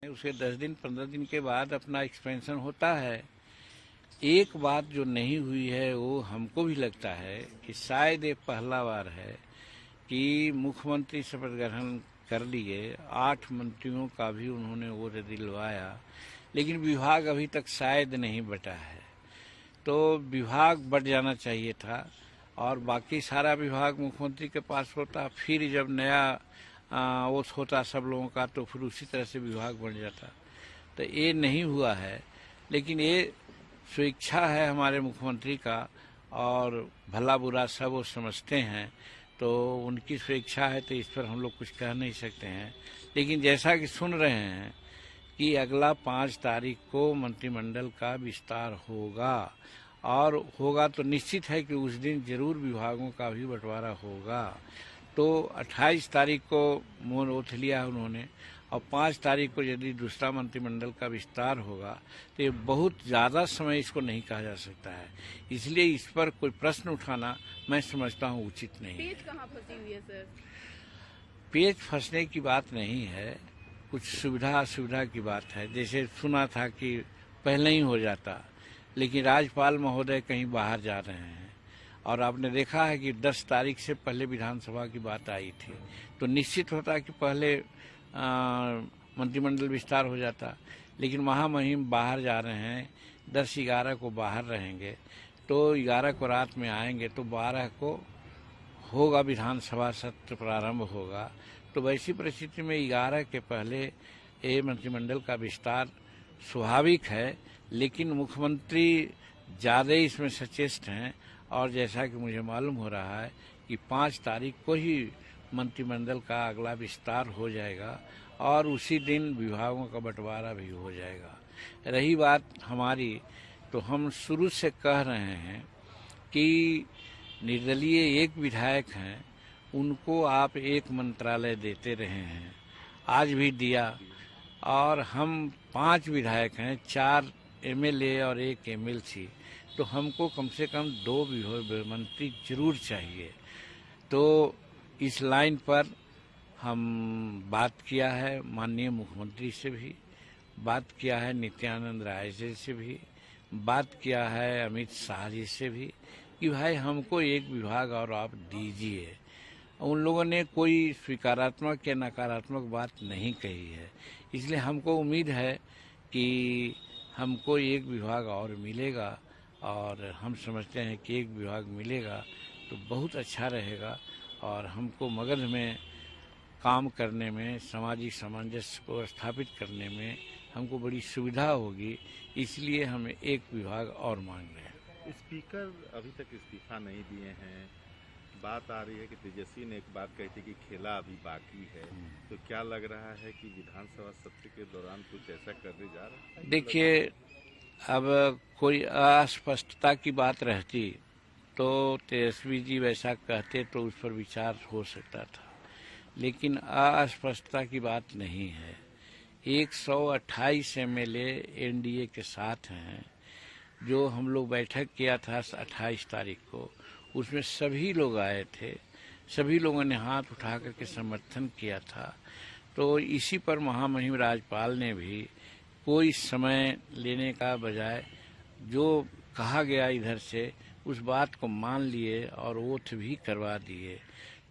है, उसके 10 दिन 15 दिन के बाद अपना एक्सपेंशन होता है। एक बात जो नहीं हुई है वो हमको भी लगता है कि शायद ये पहला बार है कि मुख्यमंत्री शपथ ग्रहण कर लिए, 8 मंत्रियों का भी उन्होंने वो दिलवाया, लेकिन विभाग अभी तक शायद नहीं बटा है। तो विभाग बढ़ जाना चाहिए था और बाकी सारा विभाग मुख्यमंत्री के पास होता, फिर जब नया ओथ होता सब लोगों का तो फिर उसी तरह से विभाग बढ़ जाता। तो ये नहीं हुआ है, लेकिन ये स्वेच्छा है हमारे मुख्यमंत्री का और भला बुरा सब वो समझते हैं, तो उनकी स्वेच्छा है, तो इस पर हम लोग कुछ कह नहीं सकते हैं। लेकिन जैसा कि सुन रहे हैं कि अगला 5 तारीख को मंत्रिमंडल का विस्तार होगा और होगा तो निश्चित है कि उस दिन जरूर विभागों का भी बंटवारा होगा। तो 28 तारीख को मौन ओथ लिया उन्होंने और 5 तारीख को यदि दूसरा मंत्रिमंडल का विस्तार होगा तो ये बहुत ज़्यादा समय इसको नहीं कहा जा सकता है, इसलिए इस पर कोई प्रश्न उठाना मैं समझता हूँ उचित नहीं है। पेच कहाँ फंसी हुई है सर? पेच फंसने की बात नहीं है, कुछ सुविधा असुविधा की बात है। जैसे सुना था कि पहले ही हो जाता, लेकिन राज्यपाल महोदय कहीं बाहर जा रहे हैं और आपने देखा है कि 10 तारीख से पहले विधानसभा की बात आई थी, तो निश्चित होता कि पहले मंत्रिमंडल विस्तार हो जाता, लेकिन महामहिम बाहर जा रहे हैं, 10-11 को बाहर रहेंगे, तो 11 को रात में आएंगे, तो 12 को होगा विधानसभा सत्र प्रारंभ होगा। तो वैसी परिस्थिति में 11 के पहले ये मंत्रिमंडल का विस्तार स्वाभाविक है, लेकिन मुख्यमंत्री ज़्यादा इसमें सचेष्ट हैं और जैसा कि मुझे मालूम हो रहा है कि 5 तारीख को ही मंत्रिमंडल का अगला विस्तार हो जाएगा और उसी दिन विभागों का बंटवारा भी हो जाएगा। रही बात हमारी, तो हम शुरू से कह रहे हैं कि निर्दलीय एक विधायक हैं, उनको आप एक मंत्रालय देते रहे हैं, आज भी दिया, और हम 5 विधायक हैं, 4 एमएलए और 1 एमएलसी, तो हमको कम से कम 2 मंत्री जरूर चाहिए। तो इस लाइन पर हम बात किया है माननीय मुख्यमंत्री से भी, बात किया है नित्यानंद राय जी से भी, बात किया है अमित शाह जी से भी कि भाई हमको एक विभाग और आप दीजिए। उन लोगों ने कोई स्वीकारात्मक या नकारात्मक बात नहीं कही है, इसलिए हमको उम्मीद है कि हमको एक विभाग और मिलेगा और हम समझते हैं कि एक विभाग मिलेगा तो बहुत अच्छा रहेगा और हमको मगध में काम करने में, सामाजिक सामंजस्य को स्थापित करने में हमको बड़ी सुविधा होगी, इसलिए हम एक विभाग और मांग रहे हैं। स्पीकर अभी तक इस्तीफा नहीं दिए हैं, बात आ रही है कि तेजस्वी ने एक बात कही थी कि खेला अभी बाकी है, तो क्या लग रहा है कि विधानसभा सत्र के दौरान कुछ ऐसा करने जा रहा है? देखिए, अब कोई अस्पष्टता की बात रहती तो तेजस्वी जी वैसा कहते तो उस पर विचार हो सकता था, लेकिन अस्पष्टता की बात नहीं है। 128 एमएलए एनडीए के साथ हैं, जो हम लोग बैठक किया था 28 तारीख को, उसमें सभी लोग आए थे, सभी लोगों ने हाथ उठा करके समर्थन किया था। तो इसी पर महामहिम राज्यपाल ने भी कोई समय लेने का बजाय जो कहा गया इधर से उस बात को मान लिए और ओथ भी करवा दिए।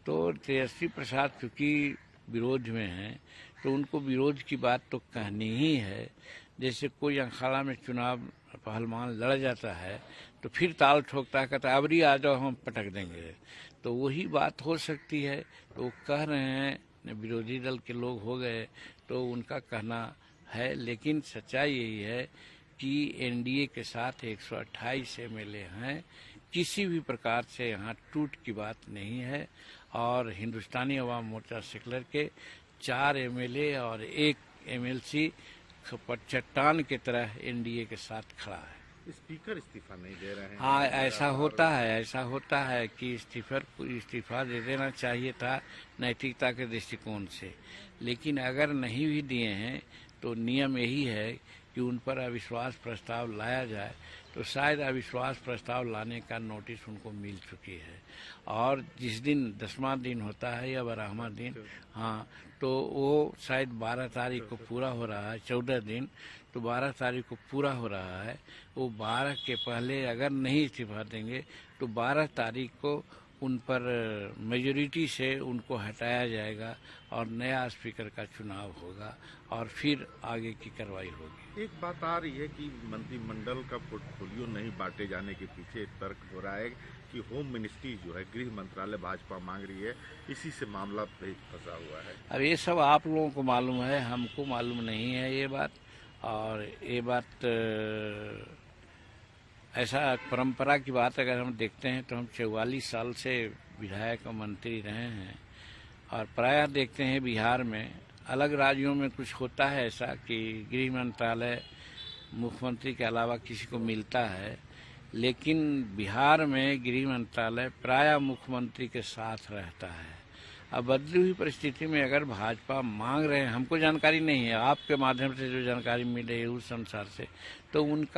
तो तेजस्वी प्रसाद चूंकि विरोध में हैं, तो उनको विरोध की बात तो कहनी ही है। जैसे कोई अखाड़ा में चुनाव पहलवान लड़ जाता है तो फिर ताल ठोकता है, कहता है अबरी आ जाओ हम पटक देंगे, तो वही बात हो सकती है। तो वो कह रहे हैं, विरोधी दल के लोग हो गए तो उनका कहना है, लेकिन सच्चाई यही है कि एनडीए के साथ 128 एमएलए हैं, किसी भी प्रकार से यहाँ टूट की बात नहीं है और हिंदुस्तानी अवाम मोर्चा सेकुलर के 4 एमएलए और 1 एमएलसी चट्टान की तरह एनडीए के साथ खड़ा है। स्पीकर इस्तीफा नहीं दे रहे हैं। हाँ, ऐसा होता है कि इस्तीफा दे देना चाहिए था नैतिकता के दृष्टिकोण से, लेकिन अगर नहीं भी दिए हैं तो नियम यही है कि कि उन पर अविश्वास प्रस्ताव लाया जाए, तो शायद अविश्वास प्रस्ताव लाने का नोटिस उनको मिल चुकी है। और जिस दिन 10वां दिन होता है या 12वां दिन, हाँ, तो वो शायद 12 तारीख को पूरा हो रहा है, 14 दिन, तो 12 तारीख को पूरा हो रहा है। वो 12 के पहले अगर नहीं इस्तीफा देंगे तो 12 तारीख को उन पर मेजोरिटी से उनको हटाया जाएगा और नया स्पीकर का चुनाव होगा और फिर आगे की कार्रवाई होगी। एक बात आ रही है कि मंत्रिमंडल का पोर्टफोलियो नहीं बांटे जाने के पीछे एक तर्क हो रहा है कि होम मिनिस्ट्री जो है, गृह मंत्रालय भाजपा मांग रही है, इसी से मामला फंसा हुआ है। अब ये सब आप लोगों को मालूम है, हमको मालूम नहीं है ये बात। और ये बात ऐसा परंपरा की बात अगर हम देखते हैं तो हम 44 साल से विधायक और मंत्री रहे हैं और प्रायः देखते हैं बिहार में, अलग राज्यों में कुछ होता है ऐसा कि गृह मंत्रालय मुख्यमंत्री के अलावा किसी को मिलता है, लेकिन बिहार में गृह मंत्रालय प्रायः मुख्यमंत्री के साथ रहता है। अब बदली हुई परिस्थिति में अगर भाजपा मांग रहे हैं, हमको जानकारी नहीं है, आपके माध्यम से जो जानकारी मिल रही है उस अनुसार से, तो उनका